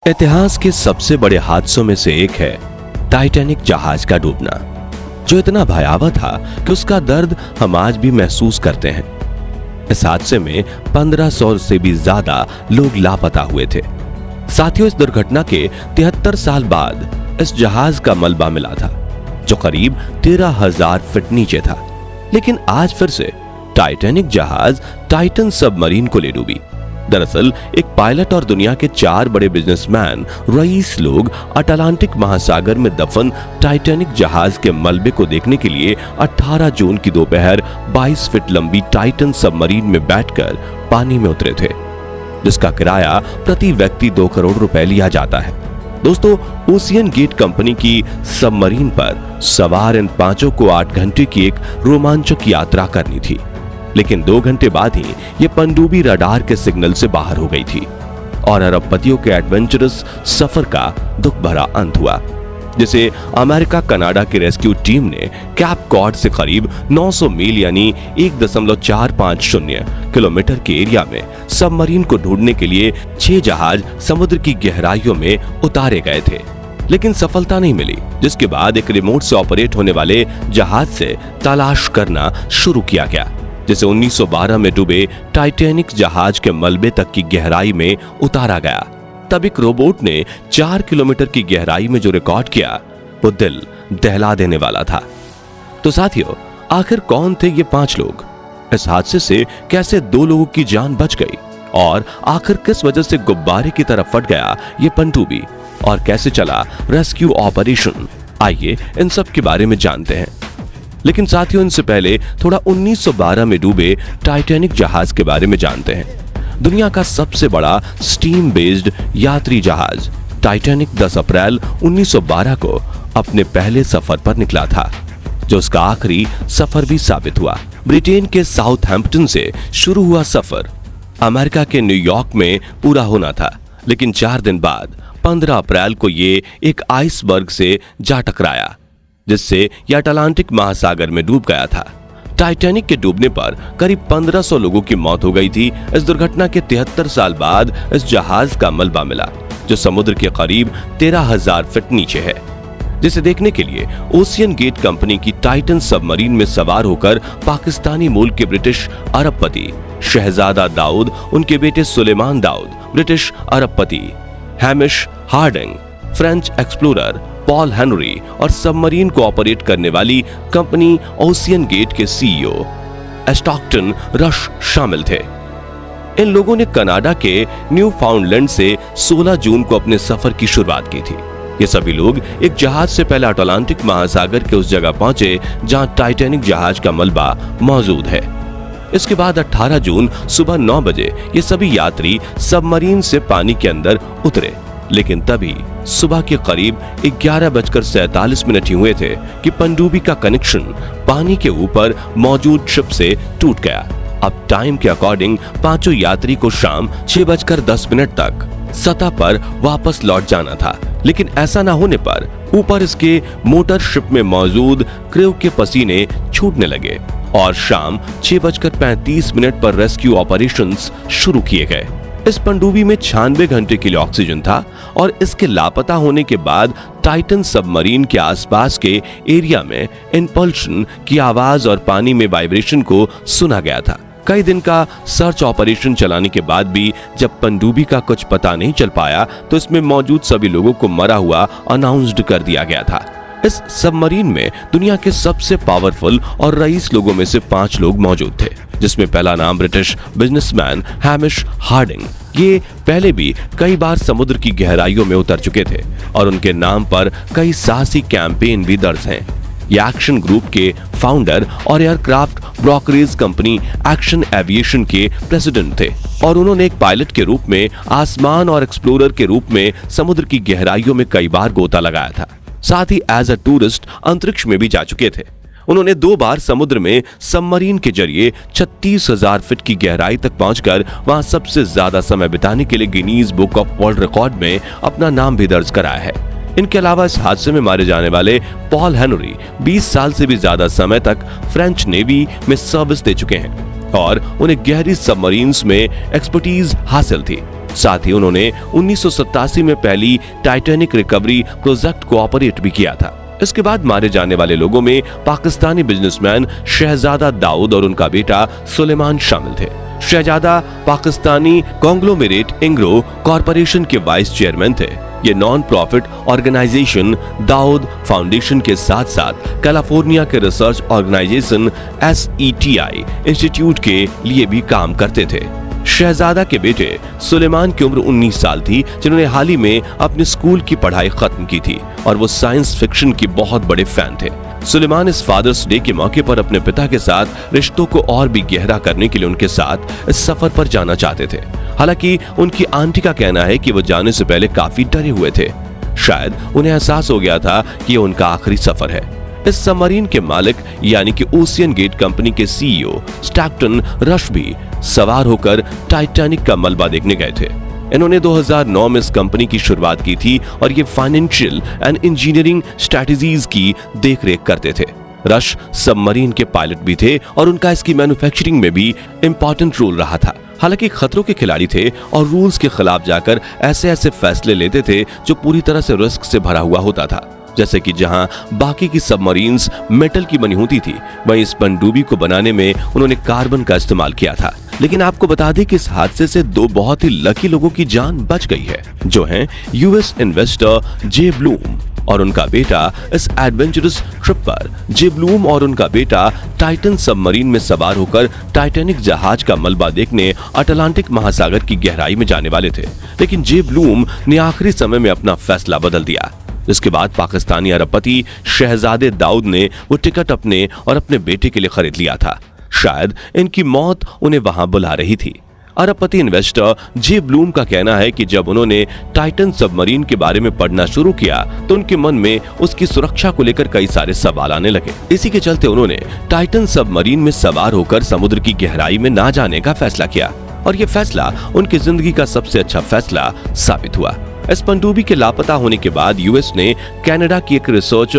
इतिहास के सबसे बड़े हादसों में से एक है टाइटैनिक जहाज का डूबना, जो इतना भयावह था कि उसका दर्द हम आज भी महसूस करते हैं। इस हादसे में 1500 से भी ज्यादा लोग लापता हुए थे। साथियों, इस दुर्घटना के 73 साल बाद इस जहाज का मलबा मिला था, जो करीब 13,000 फीट नीचे था। लेकिन आज फिर से टाइटैनिक जहाज टाइटन सबमरीन को ले डूबी। दरअसल एक पायलट और दुनिया के 4 बड़े बिजनेसमैन रईस लोग अटलांटिक महासागर में दफन टाइटैनिक जहाज के मलबे को देखने के लिए 18 जून की दोपहर 22 फीट लंबी टाइटन सबमरीन में बैठकर पानी में उतरे थे, जिसका किराया प्रति व्यक्ति 2 करोड़ रुपए लिया जाता है। दोस्तों, ओशियन गेट कंपनी की सबमरीन पर सवार इन पांचों को 8 घंटे की एक रोमांचक यात्रा करनी थी, लेकिन 2 घंटे बाद ही ये पनडुब्बी रडार के सिग्नल से बाहर हो गई थी और अरबपतियों के एडवेंचरस सफर का दुख भरा अंत हुआ, जिसे अमेरिका कनाडा की रेस्क्यू टीम ने कैप कॉड से करीब 900 मील यानी 1.450 किलोमीटर के एरिया में सबमरीन को ढूंढने के लिए 6 जहाज समुद्र की गहराइयों में उतारे गए थे, लेकिन सफलता नहीं मिली। जिसके बाद एक रिमोट से ऑपरेट होने वाले जहाज से तलाश करना शुरू किया गया, जिसे 1912 में डूबे टाइटैनिक जहाज के मलबे तक की गहराई में उतारा गया। तब एक रोबोट ने 4 किलोमीटर की गहराई में जो रिकॉर्ड किया, वो दिल दहला देने वाला था। तो साथियों, आखिर कौन थे ये 5 लोग? इस हादसे से कैसे 2 लोगों की जान बच गई? और आखिर किस वजह से गुब्बारे की तरफ फट गया ये पनडुब्बी? और कैसे चला रेस्क्यू ऑपरेशन? आइए इन सब के बारे में जानते हैं। लेकिन साथियों, इनसे पहले थोड़ा 1912 में डूबे टाइटैनिक जहाज के बारे में जानते हैं। दुनिया का सबसे बड़ा स्टीम बेस्ड यात्री जहाज टाइटैनिक 10 अप्रैल 1912 को अपने पहले सफर पर निकला था, जो उसका आखिरी सफर भी साबित हुआ। ब्रिटेन के साउथहैम्पटन से शुरू हुआ सफर अमेरिका के न्यूयॉर्क में पूरा होना था, लेकिन 4 दिन बाद 15 अप्रैल को ये एक आइसबर्ग से जा टकराया, जिससे यह अटलांटिक महासागर में डूब गया था। टाइटैनिक के डूबने पर करीब 1500 लोगों की मौत हो गई थी। इस दुर्घटना के 73 साल बाद इस जहाज का मलबा मिला, जो समुद्र के करीब 13,000 फीट नीचे है, जिसे देखने के लिए ओशियन गेट कंपनी की टाइटन सबमरीन में सवार होकर पाकिस्तानी मूल के ब्रिटिश अरबपति शहजादा दाऊद, उनके बेटे सुलेमान दाऊद, ब्रिटिश अरबपति Hamish Harding, French explorer Paul Henri और सबमरीन को ऑपरेट करने वाली कंपनी ओशियन गेट के सीईओ स्टॉकटन रश शामिल थे। इन लोगों ने कनाडा के न्यू फाउंडलैंड से 16 जून को अपने सफर की शुरुआत की थी। ये सभी लोग एक जहाज से पहले अटलांटिक महासागर के उस जगह पहुंचे जहां टाइटैनिक जहाज का मलबा मौजूद है। इसके बाद 18 जून सुबह 9 बजे ये सभी यात्री सबमरीन से पानी के अंदर उतरे, लेकिन तभी सुबह के करीब 11:47 ही हुए थे कि पनडुब्बी का कनेक्शन पानी के ऊपर मौजूद शिप से टूट गया। अब टाइम के अकॉर्डिंग 5 यात्री को शाम 6:10 तक सतह पर वापस लौट जाना था, लेकिन ऐसा ना होने पर ऊपर इसके मोटर शिप में मौजूद क्रू के पसीने छूटने लगे और शाम 6:35 पर रेस्क्यू ऑपरेशंस शुरू किए गए। इस पनडुब्बी में 96 घंटे के लिए ऑक्सीजन था और इसके लापता होने के बाद टाइटन सबमरीन के आसपास के एरिया में इंपल्शन की आवाज और पानी में वाइब्रेशन को सुना गया था। कई दिन का सर्च ऑपरेशन चलाने के बाद भी जब पनडुब्बी का कुछ पता नहीं चल पाया, तो इसमें मौजूद सभी लोगों को मरा हुआ अनाउंस्ड कर दिया गया था। इस सबमरीन में दुनिया के सबसे पावरफुल और रईस लोगों में से 5 लोग मौजूद थे, जिसमें पहला नाम ब्रिटिश बिजनेसमैन हैमिश हार्डिंग। ये पहले भी कई बार समुद्र की गहराइयों में उतर चुके थे और उनके नाम पर कई साहसी कैंपेन भी दर्ज हैं। ये एक्शन ग्रुप के फाउंडर और aircraft brokerage company action aviation के प्रेसिडेंट थे और उन्होंने एक पायलट के रूप में आसमान और एक्सप्लोरर के रूप में समुद्र की गहराइयों में कई बार गोता लगाया था। साथ ही एज अ टूरिस्ट अंतरिक्ष में भी जा चुके थे। उन्होंने 2 बार समुद्र में सबमरीन के जरिए 36,000 फीट की गहराई तक पहुंचकर वहां सबसे ज्यादा समय बिताने के लिए Guinness book of world record में अपना नाम भी दर्ज कराया है। इनके अलावा इस हादसे में मारे जाने वाले पॉल हेनरी 20 साल से भी ज्यादा समय तक फ्रेंच नेवी में सर्विस दे चुके हैं और उन्हें गहरी सबमरीन्स में एक्सपर्टीज हासिल थी। साथ ही उन्होंने 1987 में पहली टाइटैनिक रिकवरी प्रोजेक्ट को ऑपरेट भी किया था। इसके बाद मारे जाने वाले लोगों में पाकिस्तानी बिजनेसमैन शहजादा दाऊद और उनका बेटा सुलेमान शामिल थे। शहजादा पाकिस्तानी कांग्लोमेरेट इंग्रो कॉरपोरेशन के वाइस चेयरमैन थे। ये non profit organization Dawood foundation के साथ साथ कैलिफोर्निया के रिसर्च ऑर्गेनाइजेशन SETI इंस्टीट्यूट के लिए भी काम करते थे। शहजादा के बेटे सुलेमान की उम्र 19 साल थी, जिन्होंने हाल ही में अपने स्कूल की पढ़ाई खत्म की थी और वो साइंस फिक्शन के बहुत बड़े फैन थे। सुलेमान इस फादर्स डे के मौके पर अपने पिता के साथ रिश्तों को और भी गहरा करने के लिए उनके साथ इस सफर पर जाना चाहते थे। हालांकि उनकी आंटी का कहना है कि वो जाने से पहले काफी डरे हुए थे। शायद उन्हें एहसास हो गया था कि ये उनका आखिरी सफर है। इस सबमरीन के मालिक यानी कि ओशियन गेट कंपनी के CEO स्टैक्टन रश भी सवार होकर टाइटैनिक का मलबा देखने गए थे। इन्होंने 2009 में इस कंपनी की शुरुआत की थी और ये फाइनेंशियल एंड इंजीनियरिंग स्ट्रेटजीज की देखरेख करते थे। रश सबमरीन के पायलट भी थे और उनका इसकी मैन्युफैक्चरिंग में भी इंपॉर्टेंट रोल रहा था। हालांकि खतरों के खिलाड़ी थे और रूल्स के खिलाफ जाकर ऐसे फैसले लेते थे जो पूरी तरह से रिस्क से भरा हुआ होता था। जैसे कि जहां बाकी की सबमरीन्स मेटल की बनी होती थी, वहीं इस पनडुब्बी को बनाने में उन्होंने कार्बन का इस्तेमाल किया था। लेकिन आपको बता दें कि इस हादसे से दो बहुत ही लकी लोगों की जान बच गई है, जो हैं यूएस इन्वेस्टर जे ब्लूम और उनका बेटा। इस एडवेंचरस ट्रिप पर जे ब्लूम और उनका बेटा टाइटन सबमरीन में सवार होकर टाइटैनिक जहाज का मलबा देखने अटलांटिक महासागर की गहराई में जाने वाले थे। लेकिन जे ब्लूम ने आखिरी समय में अपना फैसला बदल दिया। इसके बाद पाकिस्तानी अरबपति शहजादे दाऊद ने वो टिकट अपने और अपने बेटे के लिए खरीद लिया था। शायद इनकी मौत उन्हें वहां बुला रही थी। अरबपति इन्वेस्टर जे ब्लूम का कहना है कि जब उन्होंने टाइटन सबमरीन के बारे में पढ़ना शुरू किया तो उनके मन में उसकी सुरक्षा को लेकर कई सारे सवाल आने लगे। इसी के चलते उन्होंने टाइटन सबमरीन में सवार होकर समुद्र की गहराई में ना जाने का फैसला किया और यह फैसला उनकी जिंदगी का सबसे अच्छा फैसला साबित हुआ। इस पनडुब्बी के लापता होने के बाद यूएस ने कनाडा की एक रिसर्च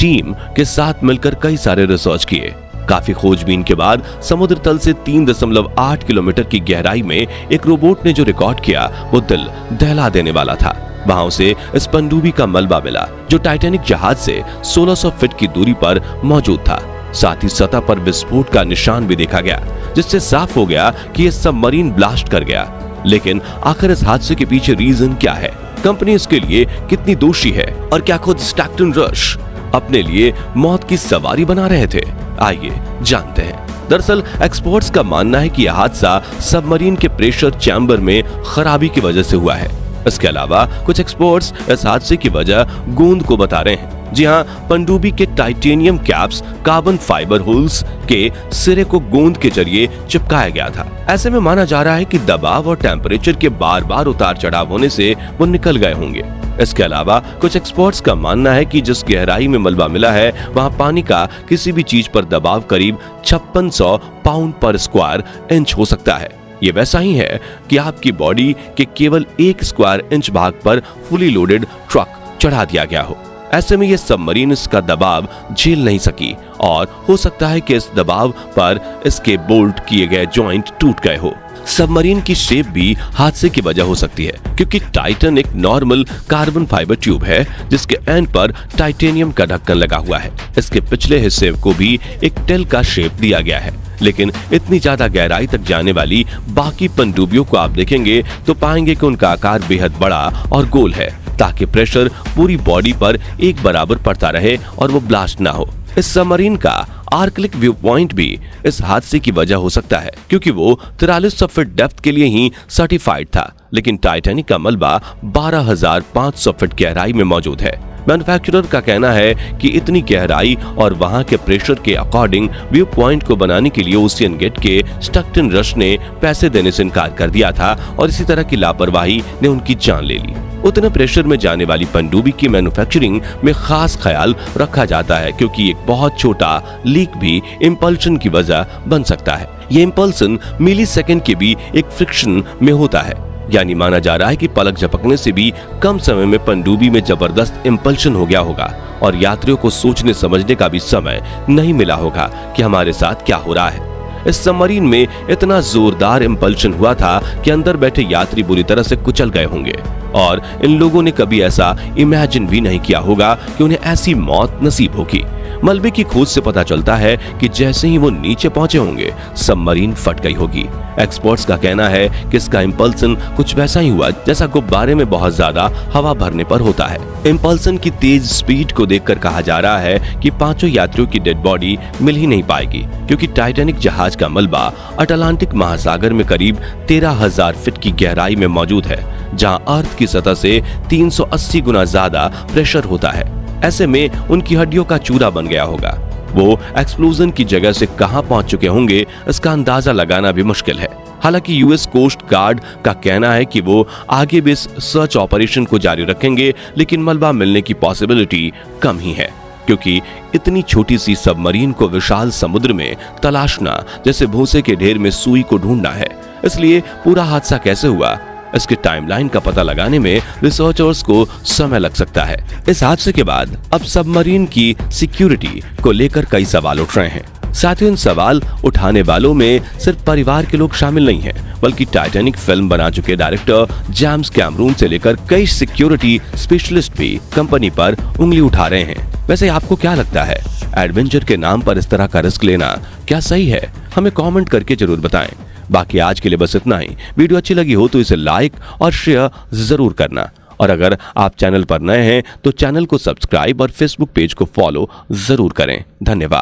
टीम के साथ मिलकर कई सारे रिसर्च किए। काफी खोजबीन के बाद समुद्र तल से 3.8 किलोमीटर की गहराई में एक रोबोट ने जो रिकॉर्ड किया वो दिल दहला देने वाला था। वहां उसे इस पनडुब्बी का मलबा मिला जो टाइटैनिक जहाज से 1600 फीट की दूरी पर मौजूद था। साथ ही सतह पर विस्फोट का निशान भी देखा गया, जिससे साफ हो गया कि यह सबमरीन ब्लास्ट कर गया। लेकिन आखिर इस हादसे के पीछे रीजन क्या है? कंपनी इसके लिए कितनी दोषी है और क्या खुद स्टैक्टन रश अपने लिए मौत की सवारी बना रहे थे? आइए जानते हैं। दरअसल एक्सपर्ट्स का मानना है कि यह हादसा सबमरीन के प्रेशर चैम्बर में खराबी की वजह से हुआ है। इसके अलावा कुछ एक्सपर्ट्स इस हादसे की वजह गोंद को बता रहे हैं। जी हां, पनडुब्बी के titanium caps carbon fibre holes के सिरे को गोंद के जरिए चिपकाया गया था। ऐसे में माना जा रहा है कि दबाव और टेम्परेचर के बार बार उतार चढ़ाव होने से वो निकल गए होंगे। इसके अलावा कुछ एक्सपर्ट्स का मानना है कि जिस गहराई में मलबा मिला है वहां पानी का किसी भी चीज पर दबाव करीब 5600 पाउंड पर स्क्वायर इंच हो सकता है। ये वैसा ही है कि आपकी बॉडी के केवल 1 स्क्वायर इंच भाग पर फुली लोडेड ट्रक चढ़ा दिया गया हो। ऐसे में ये सबमरीन इसका दबाव झेल नहीं सकी और हो सकता है कि इस दबाव पर इसके बोल्ट किए गए जॉइंट टूट गए हो। सबमरीन की शेप भी हादसे की वजह हो सकती है, क्योंकि टाइटन एक नॉर्मल कार्बन फाइबर ट्यूब है जिसके एंड पर टाइटेनियम का ढक्कन लगा हुआ है। इसके पिछले हिस्से को भी एक टेल का शेप दिया गया है। लेकिन इतनी ज्यादा गहराई तक जाने वाली बाकी पनडुब्बियों को आप देखेंगे तो पाएंगे कि उनका आकार बेहद बड़ा और गोल है, ताकि प्रेशर पूरी बॉडी पर एक बराबर पड़ता रहे और वो ब्लास्ट ना हो। इस सबमरीन का आर्कलिक व्यू पॉइंट भी इस हादसे की वजह हो सकता है, क्योंकि वो 4300 फीट डेप्थ के लिए ही सर्टिफाइड था, लेकिन टाइटैनिक का मलबा 12500 फीट गहराई में मौजूद है। मैन्युफैक्चरर का कहना है कि इतनी गहराई और वहां के प्रेशर के अकॉर्डिंग व्यू पॉइंट को बनाने के लिए ओशियन गेट के स्टैक्टन रश ने पैसे देने से इनकार कर दिया था और इसी तरह की लापरवाही ने उनकी जान ले ली। उतने प्रेशर में जाने वाली पनडुब्बी की मैन्युफैक्चरिंग में खास ख्याल रखा जाता है, क्योंकि एक बहुत छोटा लीक भी इंपल्शन की वजह बन सकता है। ये इंपल्सन मिली सेकेंड के भी एक फ्रिक्शन में होता है, यानी माना जा रहा है कि पलक झपकने से भी कम समय में पनडुब्बी में जबरदस्त इंपल्शन हो गया होगा और यात्रियों को सोचने समझने का भी समय नहीं मिला होगा कि हमारे साथ क्या हो रहा है। इस सबमरीन में इतना जोरदार इंपल्शन हुआ था कि अंदर बैठे यात्री बुरी तरह से कुचल गए होंगे और इन लोगों ने कभी ऐसा इमेजिन भी नहीं किया होगा कि उन्हें ऐसी मौत नसीब होगी। मलबे की खोज से पता चलता है कि जैसे ही वो नीचे पहुंचे होंगे सबमरीन फट गई होगी। एक्सपर्ट्स का कहना है कि इसका इंपल्सन कुछ वैसा ही हुआ जैसा गुब्बारे में बहुत ज्यादा हवा भरने पर होता है। इंपल्सन की तेज स्पीड को देखकर कहा जा रहा है कि पांचों यात्रियों की डेड बॉडी मिल ही नहीं पाएगी, क्योंकि टाइटैनिक जहाज का मलबा अटलांटिक महासागर में करीब 13,000 फीट की गहराई में मौजूद है, जहां अर्थ की सतह से 380 गुना ज्यादा प्रेशर होता है। ऐसे में उनकी हड्डियों का चूरा बन गया होगा। वो एक्सप्लोजन की जगह से कहां पहुंच चुके होंगे इसका अंदाजा लगाना भी मुश्किल है। हालांकि यूएस कोस्ट गार्ड का कहना है कि वो आगे भी इस सर्च ऑपरेशन को जारी रखेंगे, लेकिन मलबा मिलने की पॉसिबिलिटी कम ही है, क्योंकि इतनी छोटी सी सबमरीन को विशाल समुद्र में तलाशना जैसे भूसे के ढेर में सुई को ढूंढना है। इसलिए पूरा हादसा कैसे हुआ, इसके टाइमलाइन का पता लगाने में रिसर्चर्स को समय लग सकता है। इस हादसे के बाद अब सबमरीन की सिक्योरिटी को लेकर कई सवाल उठ रहे हैं। साथियों, इन सवाल उठाने वालों में सिर्फ परिवार के लोग शामिल नहीं हैं, बल्कि टाइटैनिक फिल्म बना चुके डायरेक्टर जेम्स कैमरून से लेकर कई सिक्योरिटी स्पेशलिस्ट भी कंपनी पर उंगली उठा रहे हैं। वैसे आपको क्या लगता है, एडवेंचर के नाम पर इस तरह का रिस्क लेना क्या सही है? हमें कमेंट करके जरूर बताएं। बाकी आज के लिए बस इतना ही। वीडियो अच्छी लगी हो तो इसे लाइक और शेयर जरूर करना, और अगर आप चैनल पर नए हैं तो चैनल को सब्सक्राइब और फेसबुक पेज को फॉलो जरूर करें। धन्यवाद।